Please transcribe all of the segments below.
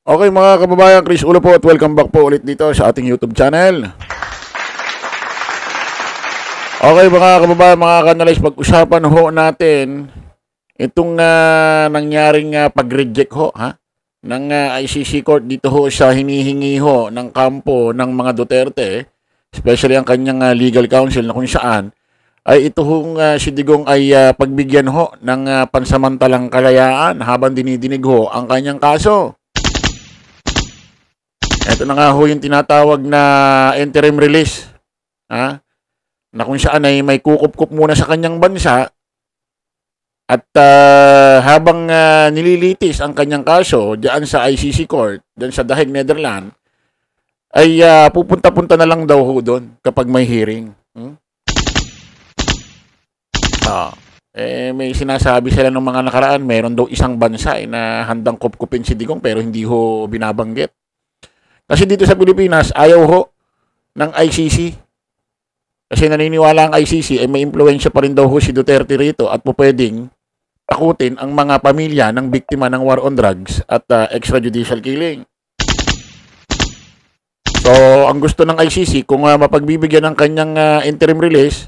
Okay mga kababayan, Chris Ulo po at welcome back po ulit dito sa ating YouTube channel. Okay mga kababayan, mga kanalays, pag-usapan ho natin itong nangyaring pag-reject ho ng ICC Court dito ho sa hinihingi ho ng kampo ng mga Duterte, especially ang kanyang legal counsel na kung saan ay ito hong si Digong ay pagbigyan ho ng pansamantalang kalayaan habang dinidinig ho ang kanyang kaso. Ito na nga ho yung tinatawag na interim release. Na kung saan ay may kukup-kup muna sa kanyang bansa at habang nililitis ang kanyang kaso diyan sa ICC Court, diyan sa The Hague, Netherlands, ay pupunta-punta na lang daw ho doon kapag may hearing. May sinasabi sila ng mga nakaraan, meron daw isang bansa na handang kupkupin si Digong pero hindi ho binabanggit. Kasi dito sa Pilipinas, ayaw ho ng ICC. Kasi naniniwala ang ICC ay may impluwensya pa rin daw ho si Duterte rito at po pwedeng takutin ang mga pamilya ng biktima ng war on drugs at extrajudicial killing. So, ang gusto ng ICC, kung mapagbibigyan ng kanyang interim release,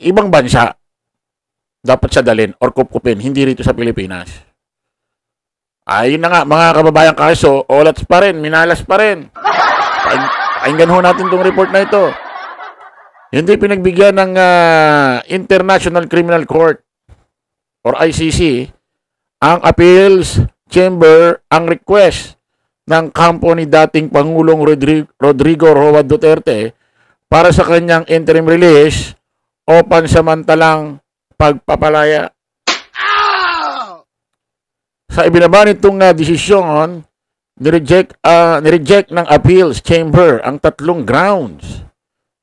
ibang bansa dapat siya dalhin or kupkupin, hindi rito sa Pilipinas. Ayun na nga, mga kababayang kaso, olats pa rin, minalas pa rin. Pakinggan ho natin itong report na ito. Hindi pinagbigyan ng International Criminal Court or ICC ang Appeals Chamber ang request ng kampo ni dating Pangulong Rodrigo Roa Duterte para sa kanyang interim release o pansamantalang pagpapalaya. Sa ibinaba nitong desisyon, nireject ng Appeals Chamber ang tatlong grounds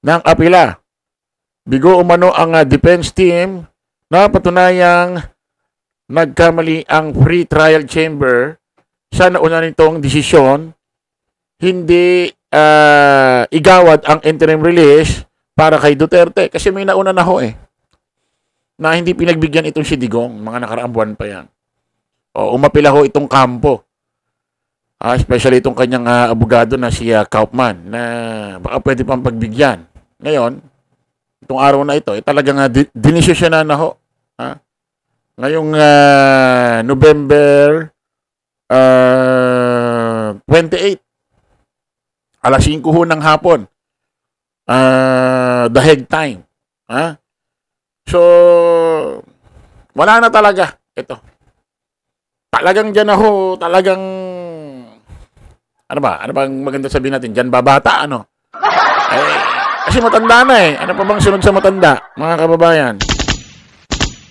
ng apela. Bigo umano ang defense team na patunayang nagkamali ang free trial chamber sa nauna nitong desisyon, hindi igawad ang interim release para kay Duterte. Kasi may nauna na ho na hindi pinagbigyan itong si Digong, mga nakaraang buwan pa yan. O umapila ho itong kampo. Especially itong kanyang abogado na si Kaufman na baka pwede pang pagbigyan. Ngayon, itong araw na ito, talagang dinisisyonan na ho. Ngayong November 28, alas 5 ho ng hapon, The Hague time. So, wala na talaga ito. Talagang dyan ako, talagang, ano bang maganda sabihin natin, dyan babata, ano? Kasi matanda na ano pa bang sunod sa matanda, mga kababayan?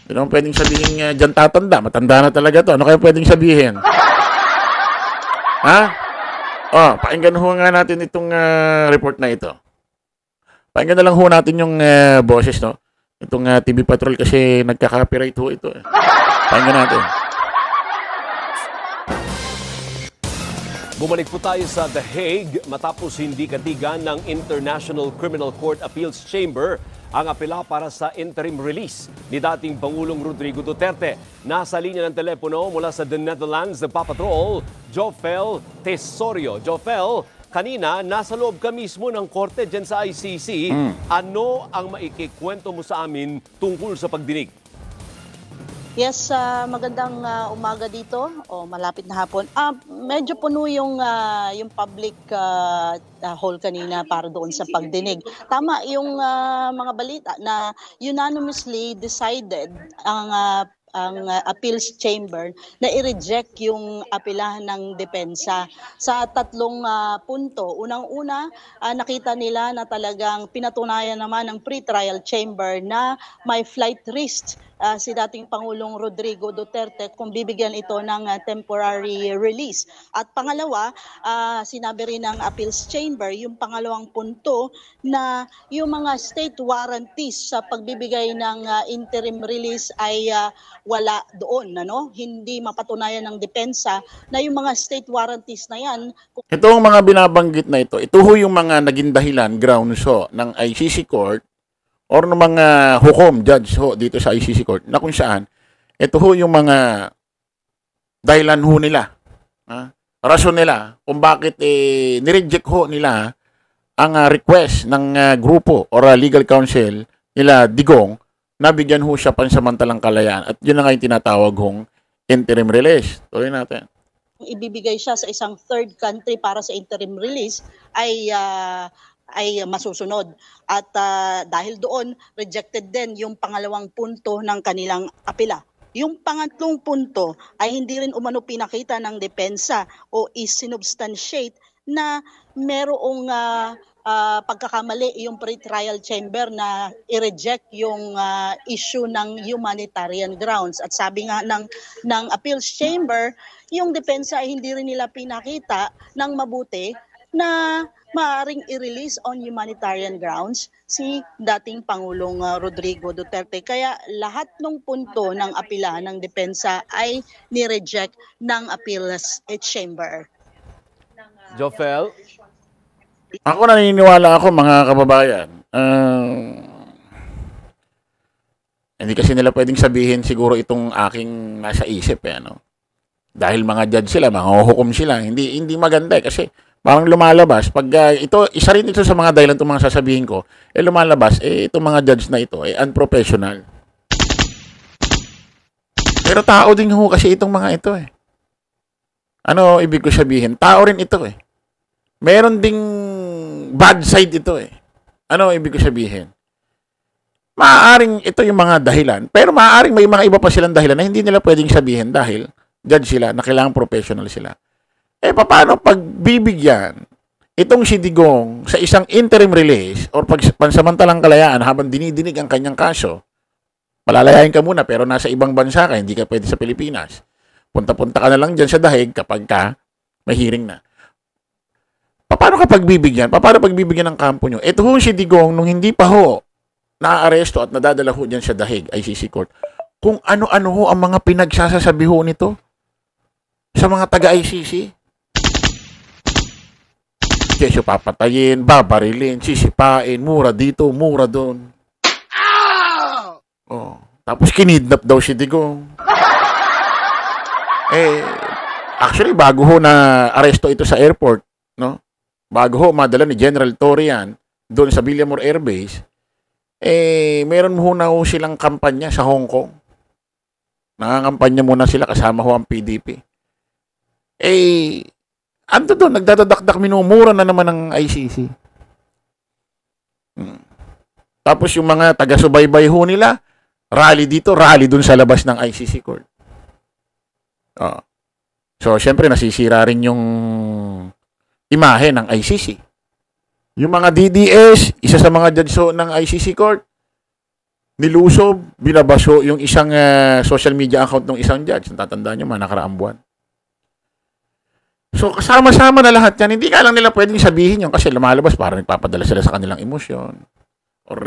Hindi naman pwedeng sabihin dyan tatanda, matanda na talaga to. Ano kaya pwedeng sabihin? Pakinggan ho nga natin itong report na ito. Pakinggan na lang ho natin yung boses, no? Itong TV Patrol kasi nagka-copyright ho ito. Pakinggan natin. Bumalik po tayo sa The Hague matapos hindi katigan ng International Criminal Court Appeals Chamber ang apela para sa interim release ni dating Pangulong Rodrigo Duterte. Nasa linya ng telepono mula sa The Netherlands, nagpapatrol, Jofel Tesorio. Jofel, kanina nasa loob ka mismo ng korte dyan sa ICC. Ano ang maikikwento mo sa amin tungkol sa pagdinig? Yes, magandang umaga dito o malapit na hapon. Medyo puno yung public hall kanina para doon sa pagdinig. Tama yung mga balita na unanimously decided ang appeals chamber na i-reject yung apela ng depensa sa tatlong punto. Unang-una, nakita nila na talagang pinatunayan naman ng pre-trial chamber na may flight risk si dating Pangulong Rodrigo Duterte kung bibigyan ito ng temporary release. At pangalawa, sinabi rin ng appeals chamber yung pangalawang punto na yung mga state warranties sa pagbibigay ng interim release ay wala doon, hindi mapatunayan ng depensa na yung mga state warranties na yan. Itong mga binabanggit na ito ho yung mga naging dahilan, grounds ho, ng ICC Court or ng mga hukom, judge ho, dito sa ICC Court, na kung saan, ito ho yung mga dahilan ho nila rason nila kung bakit nireject ho nila ang request ng grupo or legal counsel nila Digong na bigyan ho siya pansamantalang kalayaan. At yun na nga yung tinatawag hong interim release. Tuloy natin. Ibibigay siya sa isang third country para sa interim release ay masusunod. At dahil doon, rejected din yung pangalawang punto ng kanilang apela. Yung pangatlong punto ay hindi rin umano pinakita ng depensa o isinubstantiate na merong pagkakamali yung pre-trial chamber na i-reject yung issue ng humanitarian grounds. At sabi nga ng appeals chamber, yung depensa ay hindi rin nila pinakita ng mabuti na maaaring i-release on humanitarian grounds si dating Pangulong Rodrigo Duterte. Kaya lahat ng punto ng apela ng depensa ay ni-reject ng appeals chamber. Jofel? Ako naniniwala ako, mga kababayan. Hindi kasi nila pwedeng sabihin siguro itong aking nasa isip. Ano? Dahil mga judge sila, mga hukom sila. Hindi maganda kasi parang lumalabas. Pag isa rin ito sa mga dahilan itong mga sasabihin ko, lumalabas, itong mga judge na ito, unprofessional. Pero tao din ho kasi itong mga ito Ano ibig ko sabihin? Tao rin ito Meron ding bad side ito Ano ibig ko sabihin? Maaaring ito yung mga dahilan, pero maaaring may mga iba pa silang dahilan na hindi nila pwedeng sabihin dahil judge sila, na kailangan professional sila. Paano pagbibigyan itong si Digong sa isang interim release or pansamantalang kalayaan habang dinidinig ang kanyang kaso? Palalayain ka muna pero nasa ibang bansa ka, hindi ka pwede sa Pilipinas. Punta-punta ka na lang dyan sa dahig kapag ka may hearing na. Paano ka pagbibigyan? Paano pagbibigyan ng kampo nyo? Ito ho si Digong nung hindi pa ho naaaresto at nadadala ho dyan sa dahig, ICC Court. Kung ano-ano ho ang mga pinagsasasabi ho nito sa mga taga-ICC. Kesyo papatayin, babarilin, sisipain, mura dito, mura doon. Tapos kinidnap daw si Digong. Actually, bago ho na aresto ito sa airport, no? Bago ho madala ni General Torian doon sa Villamor Air Base, meron ho na ho silang kampanya sa Hong Kong. Nangangampanya muna sila kasama ho ang PDP. Ando doon, nagdadadakdak, minumura na naman ng ICC. Tapos yung mga taga-subaybay ho nila, rally dito, rally doon sa labas ng ICC Court. So, syempre, nasisira rin yung imahe ng ICC. Yung mga DDS, isa sa mga judge ng ICC Court, nilusob, binabaso yung isang social media account ng isang judge. Tatandaan nyo, mga nakaraang buwan. So, kasama-sama na lahat yan. Hindi ka lang nila pwedeng sabihin yun kasi lumalabas para nagpapadala sila sa kanilang emosyon. Or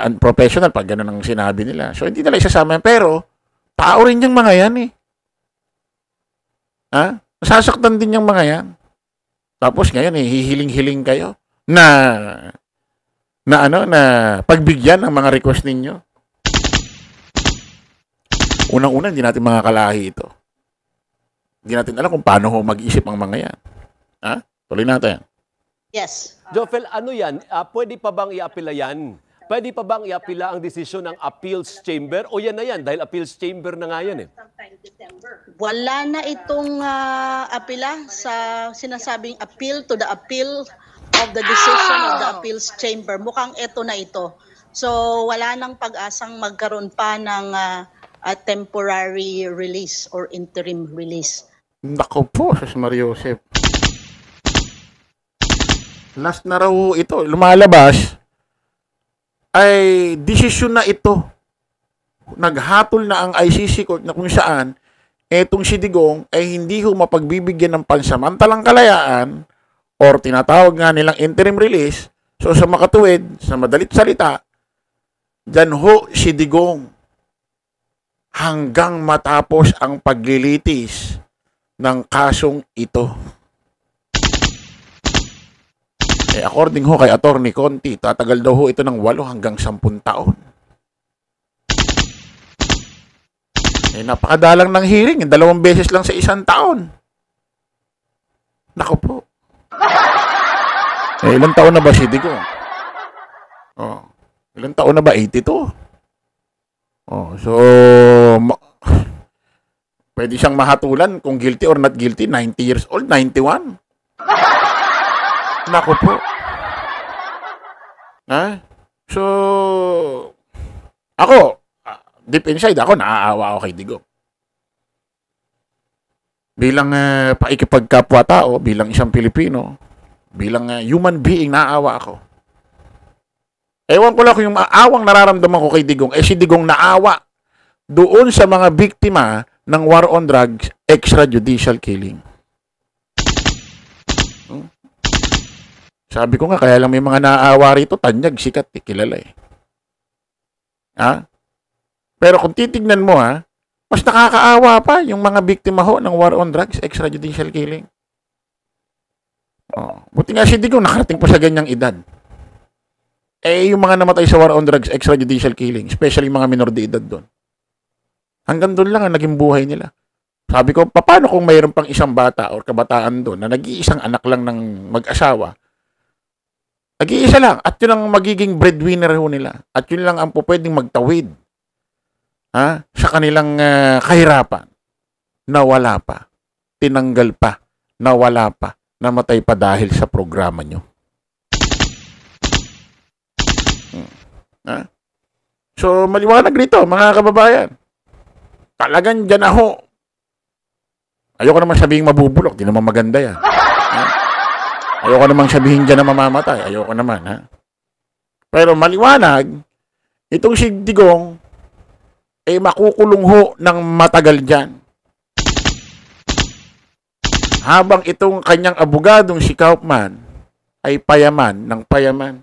unprofessional pag gano'n ang sinabi nila. So, hindi nila isasama yan. Pero, tao rin yung mga yan Masasaktan din yung mga yan. Tapos ngayon, hihiling-hiling kayo na pagbigyan ng mga request ninyo. Unang-una, hindi natin makakalahi ito. Hindi natin alam kung paano mag-isip ang mga yan. Tuloy natin. Yes. Jofel, ano yan? Pwede pa bang i-apela yan? Pwede pa bang i-apela ang desisyon ng appeals chamber? O yan na yan, dahil appeals chamber na nga yan Wala na itong apela sa sinasabing appeal to the appeal of the decision of the appeals chamber. Mukhang ito na ito. So wala nang pag-asang magkaroon pa ng temporary release or interim release. Nako po, Sus Mariosep. Last na raw ito, lumalabas, ay desisyon na ito. Naghatol na ang ICC Court na kung saan etong si Digong ay hindi ho mapagbibigyan ng pansamantalang kalayaan or tinatawag nga nilang interim release. So sa makatuwid, sa madalit salita, dyan ho si Digong hanggang matapos ang paglilitis ng kasong ito. According ho kay Attorney Conti, tatagal daw ho ito ng 8 hanggang 10 taon. Napakadalang ng hearing, 2 beses lang sa 1 taon. Nako po. Ilang taon na ba si Digong? Oh, ilang taon na ba? 82. Oh, so pwede siyang mahatulan kung guilty or not guilty. 90 years old, 91. Nako po. Ha? So, ako, deep inside ako, naaawa ako kay Digong. Bilang paikipagkapwa-tao, bilang isang Pilipino, bilang human being, naaawa ako. Ewan ko lang kung yung aawang nararamdaman ko kay Digong, si Digong naawa doon sa mga biktima ng war on drugs, extrajudicial killing. Sabi ko nga, kaya lang may mga naaawa rito, tanyag, sikat, kilala eh. Ha? Pero kung titignan mo mas nakakaawa pa yung mga biktima ho ng war on drugs, extrajudicial killing. Oh, buti nga si Digong nakarating pa sa ganyang edad. Yung mga namatay sa war on drugs, extrajudicial killing, especially mga minor de edad doon. Hanggang doon lang ang naging buhay nila. Sabi ko, paano kung mayroon pang isang bata o kabataan doon na nag-iisang anak lang ng mag-asawa? Nag-iisa lang. At yun ang magiging breadwinner ho nila. At yun lang ang pwedeng magtawid sa kanilang kahirapan. Nawala pa. Tinanggal pa. Nawala pa. Namatay pa dahil sa programa nyo. So, maliwanag rito, mga kababayan. Talagang dyan ako. Ayoko naman sabihin mabubulok. Di naman maganda yan. Ayoko naman sabihin dyan na mamamatay. Ayoko naman, Pero maliwanag, itong si Digong, makukulong ho ng matagal dyan. Habang itong kanyang abogadong si Kaufman ay payaman ng payaman.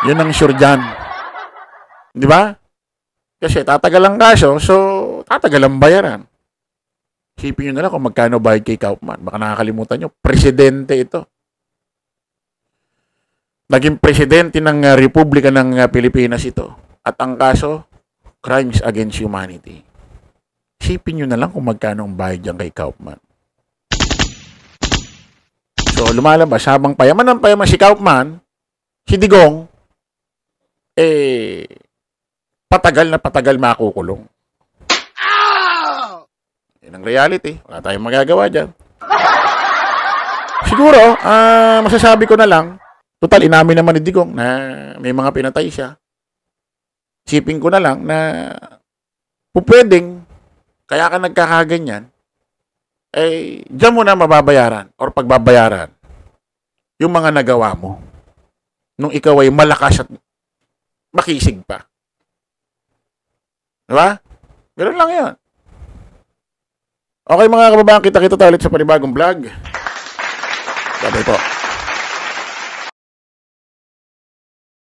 Yun ang sure dyan. Di ba? Kasi tatagal ang kaso, so tatagal ang bayaran. Isipin nyo na lang kung magkano bayad kay Kaufman. Baka nakakalimutan nyo, presidente ito. Naging presidente ng Republika ng Pilipinas ito. At ang kaso, crimes against humanity. Isipin nyo na lang kung magkano ang bayad dyan kay Kaufman. So, lumalabas, habang payaman ng payaman si Kaufman, si Digong, patagal na patagal makukulong. Yan ang reality. Wala tayong magagawa dyan. Siguro, masasabi ko na lang, total, inamin naman ni Digong na may mga pinatay siya. Sipin ko na lang na pupwedeng, kaya ka nagkakaganyan, dyan mo na mababayaran or pagbabayaran yung mga nagawa mo nung ikaw ay malakas at makisig pa. Diba? Ganun lang yun. Okay mga kababayan, kita-kita tayo ulit sa panibagong vlog. Bye-bye po.